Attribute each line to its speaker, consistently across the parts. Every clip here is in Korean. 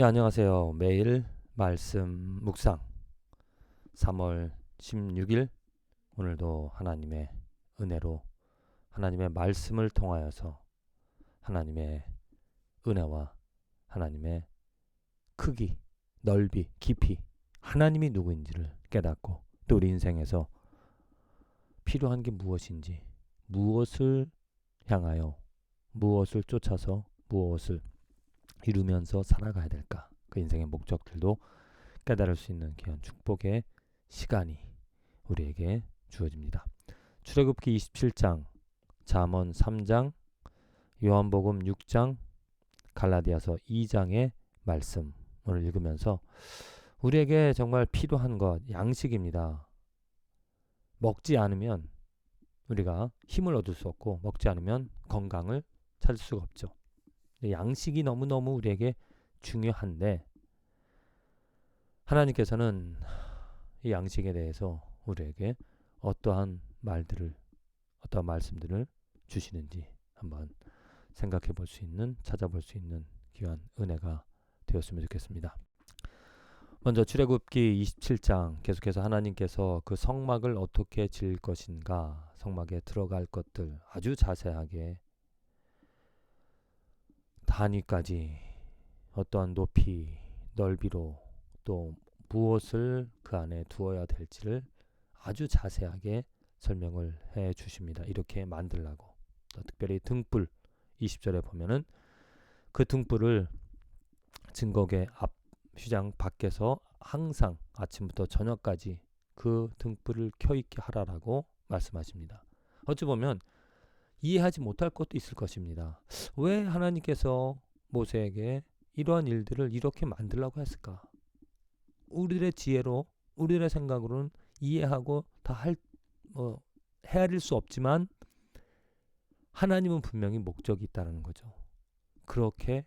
Speaker 1: 예, 안녕하세요. 매일 말씀 묵상 3월 16일 오늘도 하나님의 은혜로 하나님의 말씀을 통하여서 하나님의 은혜와 하나님의 크기, 넓이, 깊이 하나님이 누구인지를 깨닫고 또 우리 인생에서 필요한 게 무엇인지 무엇을 향하여 무엇을 쫓아서 무엇을 이루면서 살아가야 될까 그 인생의 목적들도 깨달을 수 있는 귀한 축복의 시간이 우리에게 주어집니다. 출애굽기 27장, 잠언 3장, 요한복음 6장, 갈라디아서 2장의 말씀을 읽으면서 우리에게 정말 필요한 것 양식입니다. 먹지 않으면 우리가 힘을 얻을 수 없고 먹지 않으면 건강을 찾을 수가 없죠. 양식이 너무너무 우리에게 중요한데 하나님께서는 이 양식에 대해서 우리에게 어떠한 말들을, 어떠한 말씀들을 주시는지 한번 생각해 볼 수 있는, 찾아볼 수 있는 귀한 은혜가 되었으면 좋겠습니다. 먼저 출애굽기 27장 계속해서 하나님께서 그 성막을 어떻게 지을 것인가, 성막에 들어갈 것들 아주 자세하게 단위까지 어떠한 높이, 넓이로 또 무엇을 그 안에 두어야 될지를 아주 자세하게 설명을 해 주십니다. 이렇게 만들라고. 또 특별히 등불 20절에 보면은 그 등불을 증거계 앞 휘장 밖에서 항상 아침부터 저녁까지 그 등불을 켜있게 하라라고 말씀하십니다. 어찌 보면 이해하지 못할 것도 있을 것입니다. 왜 하나님께서 모세에게 이러한 일들을 이렇게 만들라고 했을까? 우리들의 지혜로 우리들의 생각으로는 이해하고 헤아릴 수 없지만 하나님은 분명히 목적이 있다는 거죠. 그렇게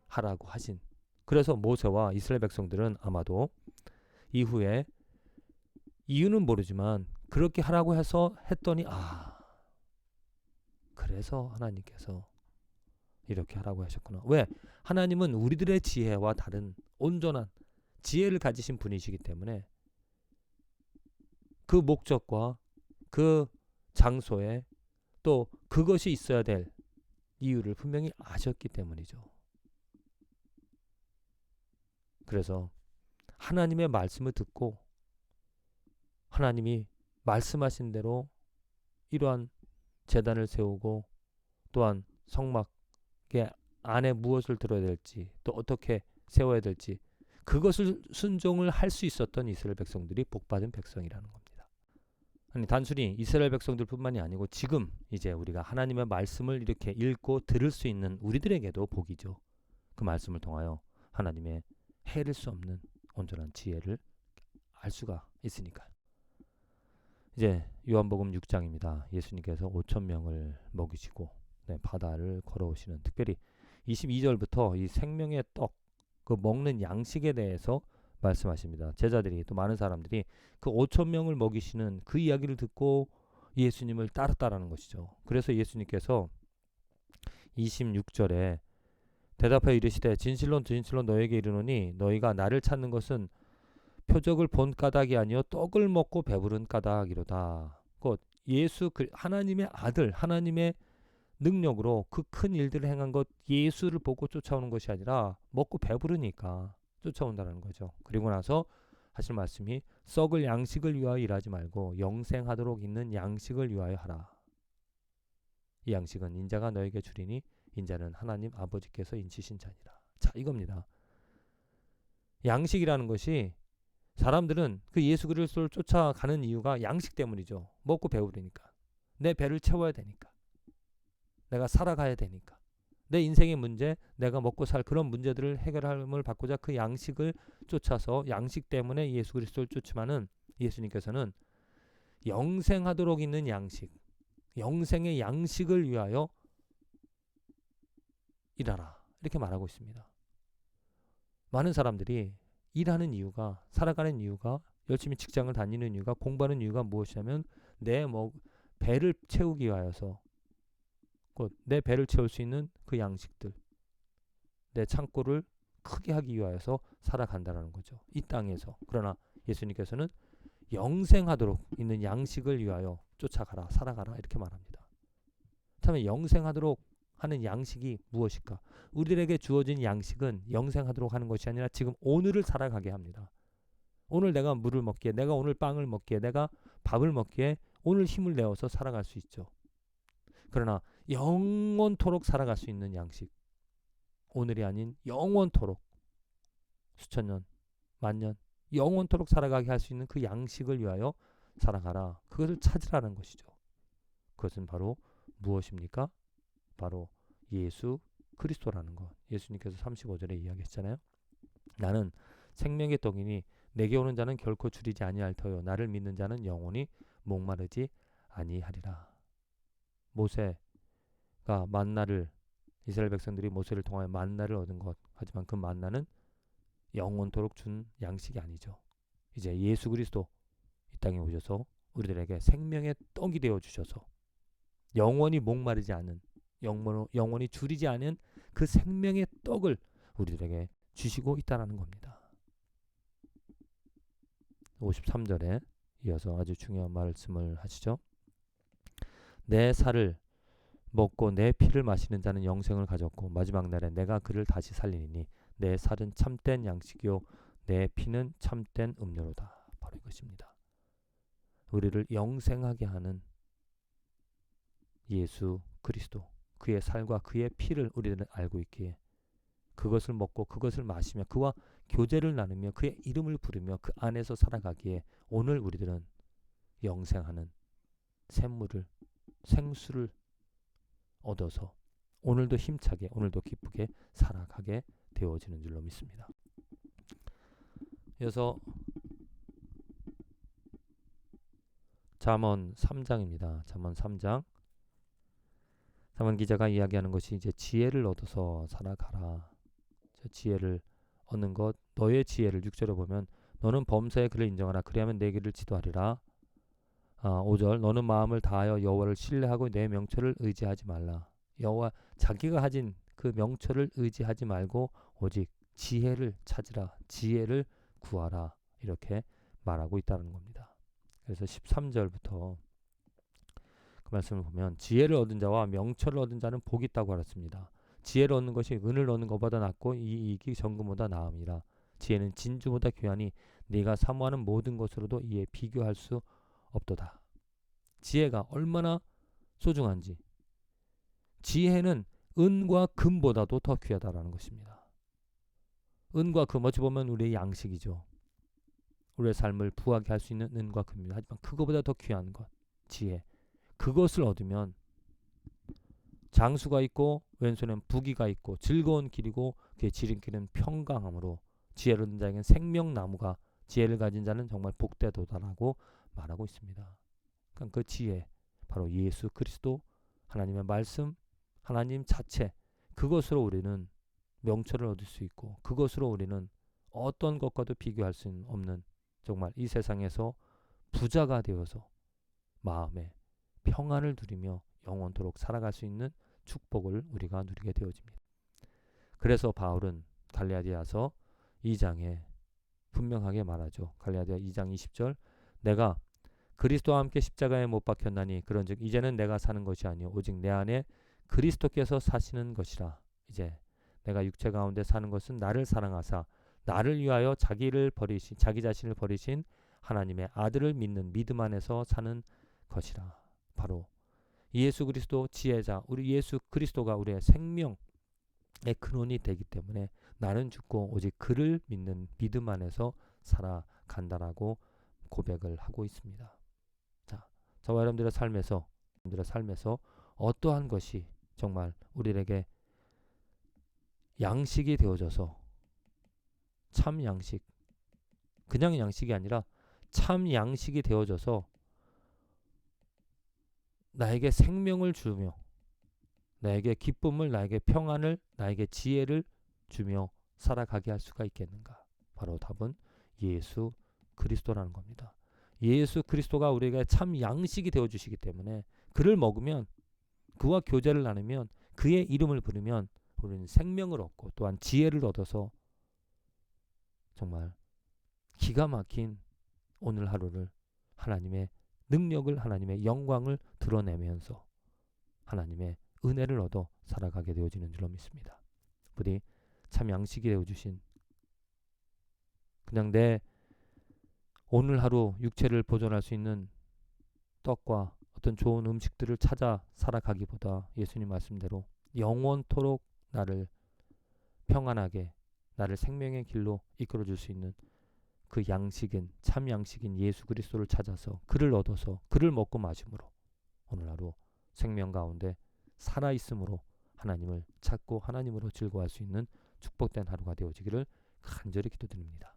Speaker 1: 하라고 하신. 그래서 모세와 이스라엘 백성들은 아마도 이후에 이유는 모르지만 그렇게 하라고 해서 했더니 그래서 하나님께서 이렇게 하라고 하셨구나. 왜? 하나님은 우리들의 지혜와 다른 온전한 지혜를 가지신 분이시기 때문에 그 목적과 그 장소에 또 그것이 있어야 될 이유를 분명히 아셨기 때문이죠. 그래서 하나님의 말씀을 듣고 하나님이 말씀하신 대로 이러한 제단을 세우고 또한 성막의 안에 무엇을 들어야 될지 또 어떻게 세워야 될지 그것을 순종을 할 수 있었던 이스라엘 백성들이 복받은 백성이라는 겁니다. 아니 단순히 이스라엘 백성들뿐만이 아니고 지금 이제 우리가 하나님의 말씀을 이렇게 읽고 들을 수 있는 우리들에게도 복이죠. 그 말씀을 통하여 하나님의 헤아릴 수 없는 온전한 지혜를 알 수가 있으니까. 이제 요한복음 6장입니다. 예수님께서 5,000명을 먹이시고 바다를 걸어오시는 특별히 22절부터 이 생명의 떡, 그 먹는 양식에 대해서 말씀하십니다. 제자들이 또 많은 사람들이 그 5,000명을 먹이시는 그 이야기를 듣고 예수님을 따랐다라는 것이죠. 그래서 예수님께서 26절에 대답하여 이르시되 진실로 진실로 너에게 이르노니 너희가 나를 찾는 것은 표적을 본 까닭이 아니요 떡을 먹고 배부른 까닭이로다. 곧 예수 하나님의 아들 하나님의 능력으로 그 큰 일들을 행한 것 예수를 보고 쫓아오는 것이 아니라 먹고 배부르니까 쫓아온다는 거죠. 그리고 나서 하실 말씀이 썩을 양식을 위하여 일하지 말고 영생하도록 있는 양식을 위하여 하라. 이 양식은 인자가 너에게 주리니 인자는 하나님 아버지께서 인치신 자니라. 자, 이겁니다. 양식이라는 것이 사람들은 그 예수 그리스도를 쫓아가는 이유가 양식 때문이죠. 먹고 배부르니까. 내 배를 채워야 되니까. 내가 살아가야 되니까. 내 인생의 문제, 내가 먹고 살 그런 문제들을 해결함을 받고자 그 양식을 쫓아서 양식 때문에 예수 그리스도를 쫓지만은 예수님께서는 영생하도록 있는 양식, 영생의 양식을 위하여 일하라. 이렇게 말하고 있습니다. 많은 사람들이 일하는 이유가, 살아가는 이유가, 열심히 직장을 다니는 이유가, 공부하는 이유가 무엇이냐면 내 배를 채우기 위하여서 곧 내 배를 채울 수 있는 그 양식들, 내 창고를 크게 하기 위하여서 살아간다라는 거죠. 이 땅에서. 그러나 예수님께서는 영생하도록 있는 양식을 위하여 쫓아가라, 살아가라 이렇게 말합니다. 그렇다면 영생하도록 하는 양식이 무엇일까? 우리들에게 주어진 양식은 영생하도록 하는 것이 아니라 지금 오늘을 살아가게 합니다. 오늘 내가 물을 먹기에, 내가 오늘 빵을 먹기에, 내가 밥을 먹기에 오늘 힘을 내어서 살아갈 수 있죠. 그러나 영원토록 살아갈 수 있는 양식, 오늘이 아닌 영원토록, 수천 년, 만년, 영원토록 살아가게 할 수 있는 그 양식을 위하여 살아가라. 그것을 찾으라는 것이죠. 그것은 바로 무엇입니까? 바로 예수 그리스도라는 것. 예수님께서 35절에 이야기했잖아요. 나는 생명의 떡이니 내게 오는 자는 결코 줄이지 아니할 터요. 나를 믿는 자는 영원히 목마르지 아니하리라. 모세가 만나를, 이스라엘 백성들이 모세를 통하여 만나를 얻은 것. 하지만 그 만나는 영원토록 준 양식이 아니죠. 이제 예수 그리스도 이 땅에 오셔서 우리들에게 생명의 떡이 되어 주셔서 영원히 목마르지 않은, 영원히 줄이지 않은 그 생명의 떡을 우리들에게 주시고 있다는 겁니다. 53절에 이어서 아주 중요한 말씀을 하시죠. 내 살을 먹고 내 피를 마시는 자는 영생을 가졌고 마지막 날에 내가 그를 다시 살리니 내 살은 참된 양식이요 내 피는 참된 음료로다. 바로 이것입니다. 우리를 영생하게 하는 예수 그리스도, 그의 살과 그의 피를 우리들은 알고 있기에 그것을 먹고 그것을 마시며 그와 교제를 나누며 그의 이름을 부르며 그 안에서 살아가기에 오늘 우리들은 영생하는 샘물을, 생수를 얻어서 오늘도 힘차게, 오늘도 기쁘게 살아가게 되어지는 줄로 믿습니다. 이어서 잠언 3장입니다. 잠언 3장. 잠언 기자가 이야기하는 것이 이제 지혜를 얻어서 살아가라. 지혜를 얻는 것, 너의 지혜를 6절에 보면 너는 범사의 그를 인정하라. 그리하면 내 길을 지도하리라. 5절 너는 마음을 다하여 여호와를 신뢰하고 내 명철을 의지하지 말라. 여호와 자기가 가진 그 명철을 의지하지 말고 오직 지혜를 찾으라. 지혜를 구하라. 이렇게 말하고 있다는 겁니다. 그래서 13절부터 그 말씀을 보면 지혜를 얻은 자와 명철을 얻은 자는 복이 있다고 알았습니다. 지혜를 얻는 것이 은을 얻는 것보다 낫고 이 이익이 정금보다 나음이라. 지혜는 진주보다 귀하니 네가 사모하는 모든 것으로도 이에 비교할 수 없도다. 지혜가 얼마나 소중한지, 지혜는 은과 금보다도 더 귀하다라는 것입니다. 은과 금, 어찌 보면 우리의 양식이죠. 우리의 삶을 부하게 할 수 있는 은과 금입니다. 하지만 그거보다 더 귀한 것, 지혜. 그것을 얻으면 장수가 있고 왼손엔 부귀가 있고 즐거운 길이고 그의 지름길은 평강함으로 지혜를 얻는 자에게는 생명나무가, 지혜를 가진 자는 정말 복되도다라고 말하고 있습니다. 그러니까 그 지혜, 바로 예수 그리스도, 하나님의 말씀, 하나님 자체, 그것으로 우리는 명철을 얻을 수 있고 그것으로 우리는 어떤 것과도 비교할 수 없는, 정말 이 세상에서 부자가 되어서 마음에 평안을 누리며 영원토록 살아갈 수 있는 축복을 우리가 누리게 되어집니다. 그래서 바울은 갈라디아서 2장에 분명하게 말하죠. 갈라디아 2장 20절 내가 그리스도와 함께 십자가에 못 박혔나니 그런즉 이제는 내가 사는 것이 아니요 오직 내 안에 그리스도께서 사시는 것이라. 이제 내가 육체 가운데 사는 것은 나를 사랑하사 나를 위하여 자기 자신을 버리신 하나님의 아들을 믿는 믿음 안에서 사는 것이라. 바로 예수 그리스도 지혜자, 우리 예수 그리스도가 우리의 생명의 근원이 되기 때문에 나는 죽고 오직 그를 믿는 믿음 안에서 살아간다라고 고백을 하고 있습니다. 자, 저와 여러분들의 삶에서 어떠한 것이 정말 우리에게 양식이 되어져서 참 양식, 그냥 양식이 아니라 참 양식이 되어져서 나에게 생명을 주며 나에게 기쁨을, 나에게 평안을, 나에게 지혜를 주며 살아가게 할 수가 있겠는가? 바로 답은 예수 그리스도라는 겁니다. 예수 그리스도가 우리에게 참 양식이 되어주시기 때문에 그를 먹으면, 그와 교제를 나누면, 그의 이름을 부르면 우리는 생명을 얻고 또한 지혜를 얻어서 정말 기가 막힌 오늘 하루를 하나님의 능력을, 하나님의 영광을 드러내면서 하나님의 은혜를 얻어 살아가게 되어지는 줄로 믿습니다. 부디 참 양식이 되어주신, 그냥 내 오늘 하루 육체를 보존할 수 있는 떡과 어떤 좋은 음식들을 찾아 살아가기보다 예수님 말씀대로 영원토록 나를 평안하게, 나를 생명의 길로 이끌어줄 수 있는 그 양식은, 참 양식인 예수 그리스도를 찾아서 그를 얻어서 그를 먹고 마심으로 오늘 하루 생명 가운데 살아있음으로 하나님을 찾고 하나님으로 즐거워할 수 있는 축복된 하루가 되어지기를 간절히 기도드립니다.